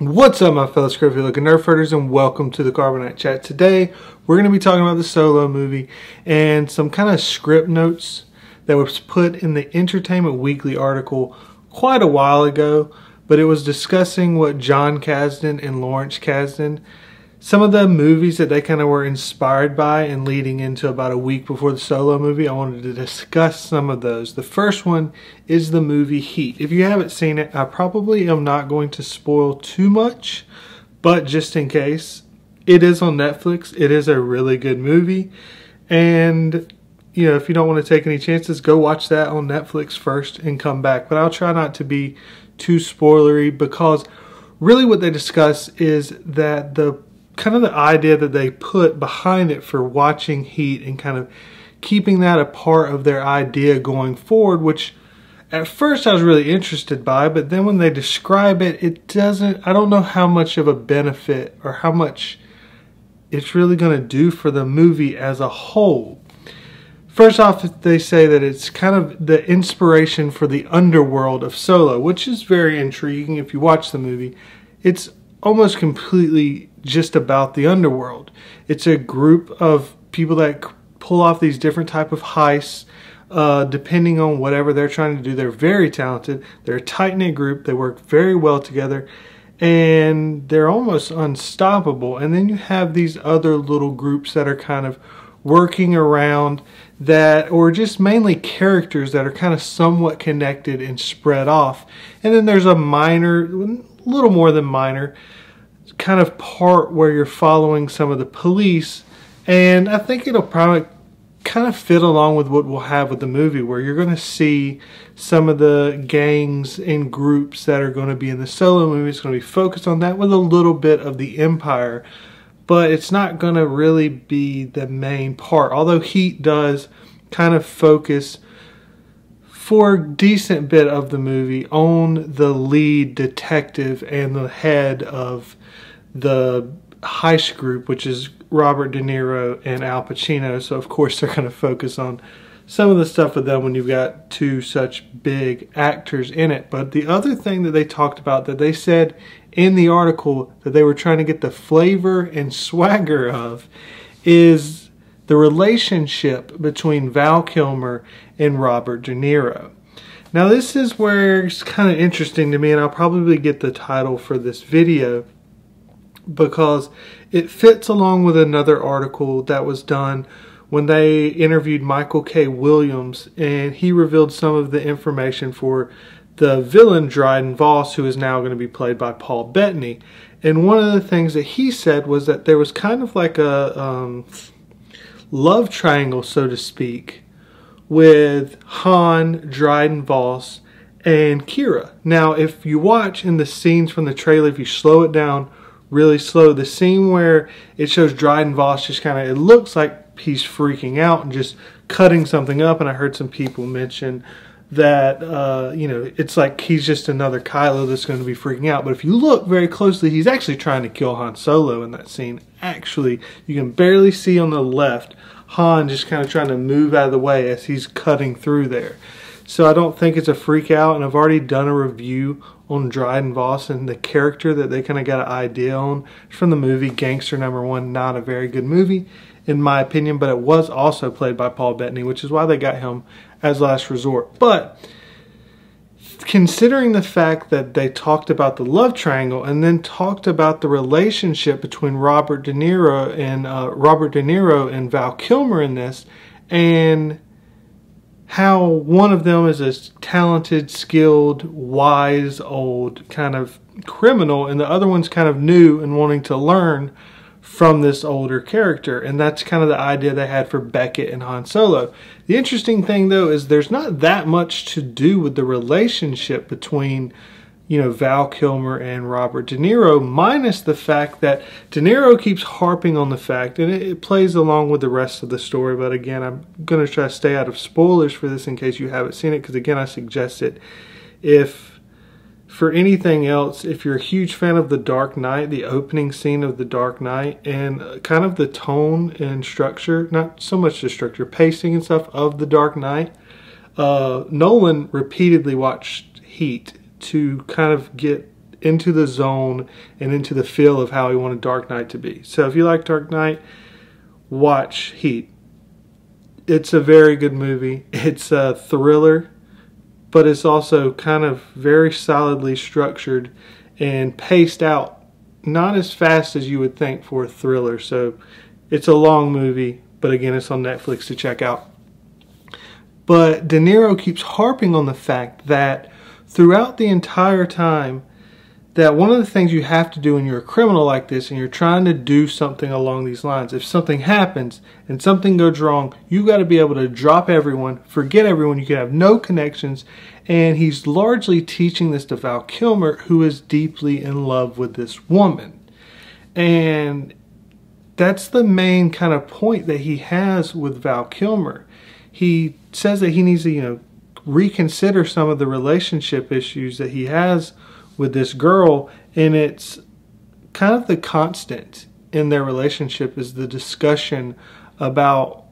What's up, my fellow scruffy looking nerf herders, and welcome to the Carbonite Chat. Today we're going to be talking about the Solo movie and some kind of script notes that was put in the Entertainment Weekly article quite a while ago, but it was discussing what John Kasdan and Lawrence Kasdan, some of the movies that they kind of were inspired by, and leading into about a week before the Solo movie, I wanted to discuss some of those. The first one is the movie Heat. If you haven't seen it, I probably am not going to spoil too much, but just in case, it is on Netflix. It is a really good movie, and you know, if you don't want to take any chances, go watch that on Netflix first and come back. But I'll try not to be too spoilery, because really what they discuss is that the kind of the idea that they put behind it for watching Heat and kind of keeping that a part of their idea going forward, which at first I was really interested by, but then when they describe it, I don't know how much of a benefit or how much it's really going to do for the movie as a whole. First off, they say that it's kind of the inspiration for the underworld of Solo, which is very intriguing. If you watch the movie, it's almost completely just about the underworld. It's a group of people that pull off these different type of heists, depending on whatever they're trying to do. They're very talented. They're a tight-knit group. They work very well together, and they're almost unstoppable. And then you have these other little groups that are kind of working around that, or just mainly characters that are kind of somewhat connected and spread off. And then there's a minor, little more than minor, kind of part where you're following some of the police, and I think it'll probably kind of fit along with what we'll have with the movie, where you're going to see some of the gangs and groups that are going to be in the Solo movie. It's going to be focused on that with a little bit of the Empire, but it's not going to really be the main part, although Heat does kind of focus for a decent bit of the movie on the lead detective and the head of the heist group, which is Robert De Niro and Al Pacino. So of course they're going to focus on some of the stuff with them when you've got two such big actors in it. But the other thing that they talked about, that they said in the article that they were trying to get the flavor and swagger of, is the relationship between Val Kilmer and Robert De Niro. Now this is where it's kind of interesting to me, and I'll probably get the title for this video because it fits along with another article that was done when they interviewed Michael K. Williams, and he revealed some of the information for the villain Dryden Vos, who is now going to be played by Paul Bettany. And one of the things that he said was that there was kind of like a love triangle, so to speak, with Han, Dryden Vos, and QI'RA. Now, if you watch in the scenes from the trailer, if you slow it down really slow, the scene where it shows Dryden Vos just kind of, it looks like he's freaking out and just cutting something up, and I heard some people mention that, you know, it's like he's just another Kylo that's going to be freaking out. But if you look very closely, he's actually trying to kill Han Solo in that scene. Actually, you can barely see on the left Han just kind of trying to move out of the way as he's cutting through there. So I don't think it's a freak out, and I've already done a review on Dryden Vos and the character that they kind of got an idea on from the movie Gangster #1. Not a very good movie in my opinion, but it was also played by Paul Bettany, which is why they got him as last resort. But considering the fact that they talked about the love triangle and then talked about the relationship between Robert De Niro and Val Kilmer in this, and how one of them is a talented, skilled, wise, old kind of criminal, and the other one's kind of new and wanting to learn from this older character. And that's kind of the idea they had for Beckett and Han Solo. The interesting thing, though, is there's not that much to do with the relationship between, you know, Val Kilmer and Robert De Niro, minus the fact that De Niro keeps harping on the fact, and it plays along with the rest of the story, but again, I'm going to try to stay out of spoilers for this in case you haven't seen it, because again, I suggest it. If for anything else, if you're a huge fan of The Dark Knight, the opening scene of The Dark Knight, and kind of the tone and structure, not so much the structure, pacing and stuff of The Dark Knight, Nolan repeatedly watched Heat to kind of get into the zone and into the feel of how he wanted Dark Knight to be. So if you like Dark Knight, watch Heat. It's a very good movie. It's a thriller, but it's also kind of very solidly structured and paced out, not as fast as you would think for a thriller. So it's a long movie, but again, it's on Netflix to check out. But De Niro keeps harping on the fact that throughout the entire time, that one of the things you have to do when you're a criminal like this and you're trying to do something along these lines, if something happens and something goes wrong, you got to be able to drop everyone, forget everyone, you can have no connections. And he's largely teaching this to Val Kilmer, who is deeply in love with this woman. And that's the main kind of point that he has with Val Kilmer. He says that he needs to, reconsider some of the relationship issues that he has with this girl, and it's kind of the constant in their relationship is the discussion about,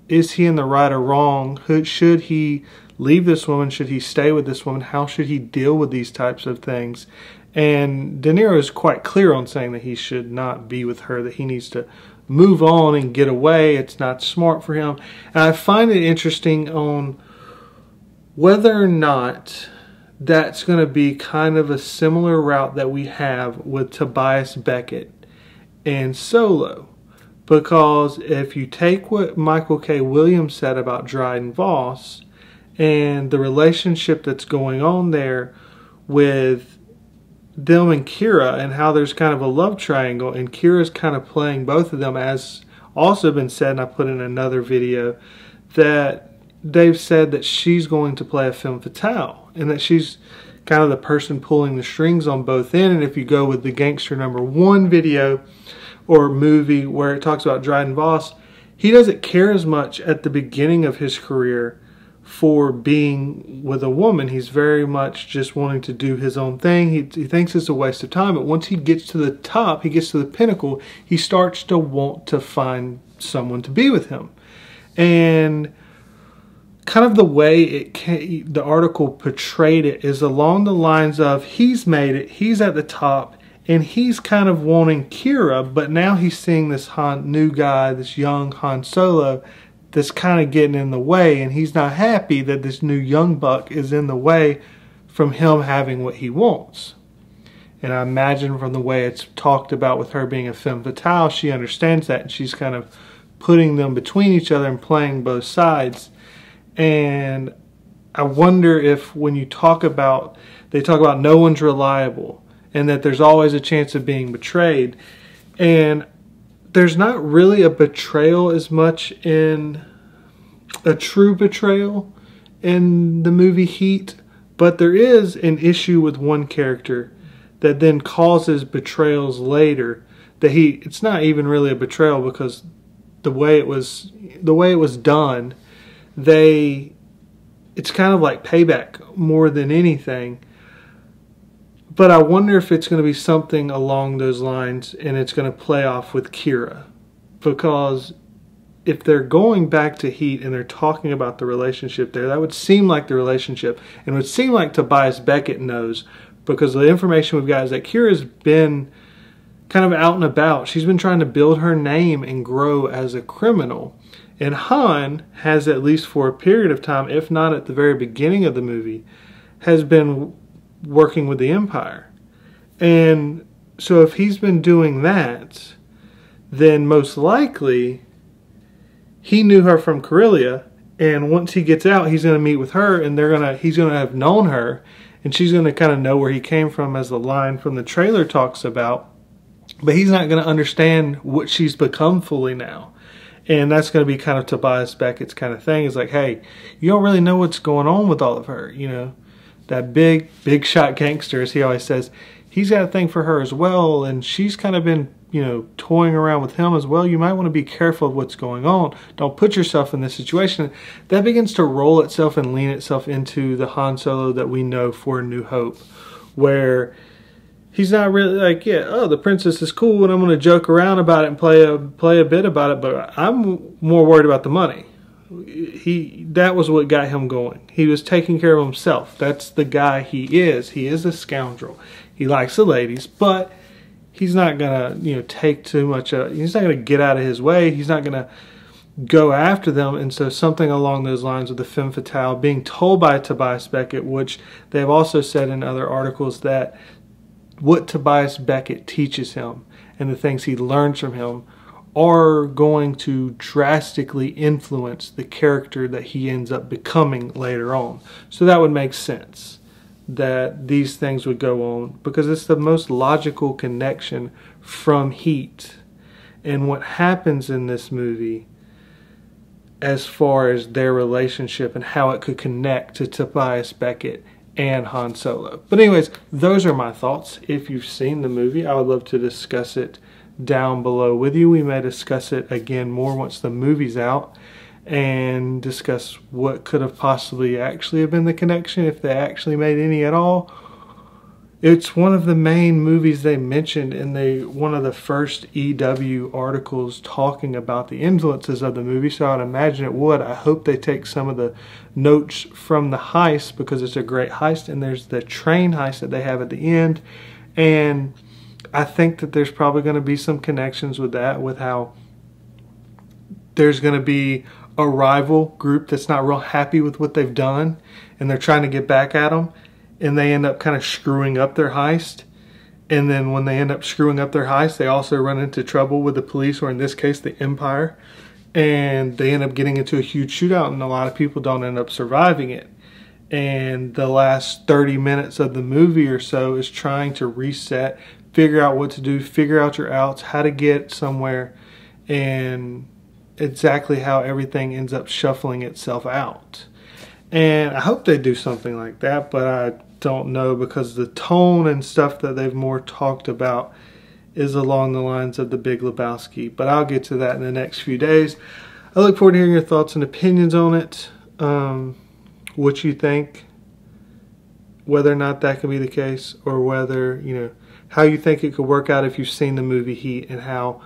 is he in the right or wrong? Should he leave this woman? Should he stay with this woman? How should he deal with these types of things? And De Niro is quite clear on saying that he should not be with her, that he needs to move on and get away. It's not smart for him. And I find it interesting on whether or not that's going to be kind of a similar route that we have with Tobias Beckett and Solo. Because if you take what Michael K. Williams said about Dryden Vos and the relationship that's going on there with them and QI'RA, and how there's kind of a love triangle, and QI'RA's kind of playing both of them, as also been said, and I put in another video, that they've said that she's going to play a femme fatale, and that she's kind of the person pulling the strings on both ends. And if you go with the Gangster #1 video or movie where it talks about Dryden Vos, he doesn't care as much at the beginning of his career for being with a woman. He's very much just wanting to do his own thing. He thinks it's a waste of time, but once he gets to the top, he gets to the pinnacle, he starts to want to find someone to be with him. And kind of the way the article portrayed it is along the lines of, he's made it, he's at the top, and he's kind of wanting QI'RA, but now he's seeing this new guy, this young Han Solo, that's kind of getting in the way, and he's not happy that this new young buck is in the way from him having what he wants. And I imagine from the way it's talked about with her being a femme fatale, she understands that, and she's kind of putting them between each other and playing both sides. And I wonder if when you talk about, they talk about no one's reliable and that there's always a chance of being betrayed. And there's not really a betrayal as much in a true betrayal in the movie Heat, but there is an issue with one character that then causes betrayals later. That it's not even really a betrayal, because the way it was done, it's kind of like payback more than anything. But I wonder if it's going to be something along those lines, and it's going to play off with QI'RA. Because if they're going back to Heat and they're talking about the relationship there, that would seem like the relationship. And it would seem like Tobias Beckett knows, because the information we've got is that QI'RA's been kind of out and about. She's been trying to build her name and grow as a criminal. And Han has, at least for a period of time, if not at the very beginning of the movie, has been working with the Empire. And so if he's been doing that, then most likely he knew her from QI'RA, and once he gets out, he's going to meet with her, and he's going to have known her, and she's going to kind of know where he came from, as the line from the trailer talks about. But he's not going to understand what she's become fully now. And that's going to be kind of Tobias Beckett's kind of thing. It's like, hey, you don't really know what's going on with all of her, that big shot gangster, as he always says. He's got a thing for her as well, and she's kind of been, toying around with him as well. You might want to be careful of what's going on. Don't put yourself in this situation. That begins to roll itself and lean itself into the Han Solo that we know for A New Hope, where he's not really like, the princess is cool, and I'm going to joke around about it and play a bit about it, but I'm more worried about the money. That was what got him going. He was taking care of himself. That's the guy he is. He is a scoundrel. He likes the ladies, but he's not gonna, take too much. He's not gonna get out of his way. He's not gonna go after them. And so something along those lines with the femme fatale being told by Tobias Beckett, which they have also said in other articles that what Tobias Beckett teaches him and the things he learns from him are going to drastically influence the character that he ends up becoming later on. So that would make sense that these things would go on, because it's the most logical connection from Heat and what happens in this movie as far as their relationship and how it could connect to Tobias Beckett and Han Solo. But anyways, those are my thoughts. If you've seen the movie, I would love to discuss it down below with you. We may discuss it again more once the movie's out and discuss what could have possibly actually have been the connection, if they actually made any at all. It's one of the main movies they mentioned in one of the first EW articles talking about the influences of the movie, so I'd imagine it would. I hope they take some of the notes from the heist, because it's a great heist, and there's the train heist that they have at the end, and I think that there's probably going to be some connections with that, with how there's going to be a rival group that's not real happy with what they've done, and they're trying to get back at them, and they end up kind of screwing up their heist. And then when they end up screwing up their heist, they also run into trouble with the police, or in this case, the Empire. And they end up getting into a huge shootout, and a lot of people don't end up surviving it. And the last 30 minutes of the movie or so is trying to reset, figure out what to do, figure out your outs, how to get somewhere, and exactly how everything ends up shuffling itself out. And I hope they do something like that, but I don't know, because the tone and stuff that they've more talked about is along the lines of The Big Lebowski. But I'll get to that in the next few days. I look forward to hearing your thoughts and opinions on it. What you think, whether or not that can be the case, or whether, how you think it could work out if you've seen the movie Heat, and how,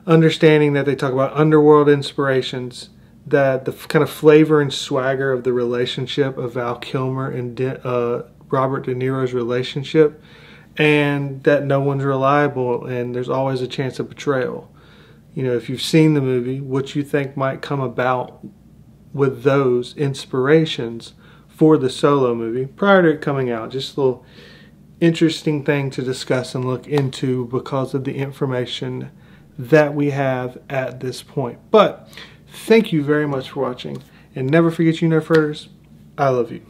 understanding that they talk about underworld inspirations, that the kind of flavor and swagger of the relationship of Val Kilmer and Robert De Niro's relationship, and that no one's reliable and there's always a chance of betrayal. If you've seen the movie, what you think might come about with those inspirations for the Solo movie prior to it coming out. Just a little interesting thing to discuss and look into because of the information that we have at this point. But thank you very much for watching, and never forget, you Nerf herders, I love you.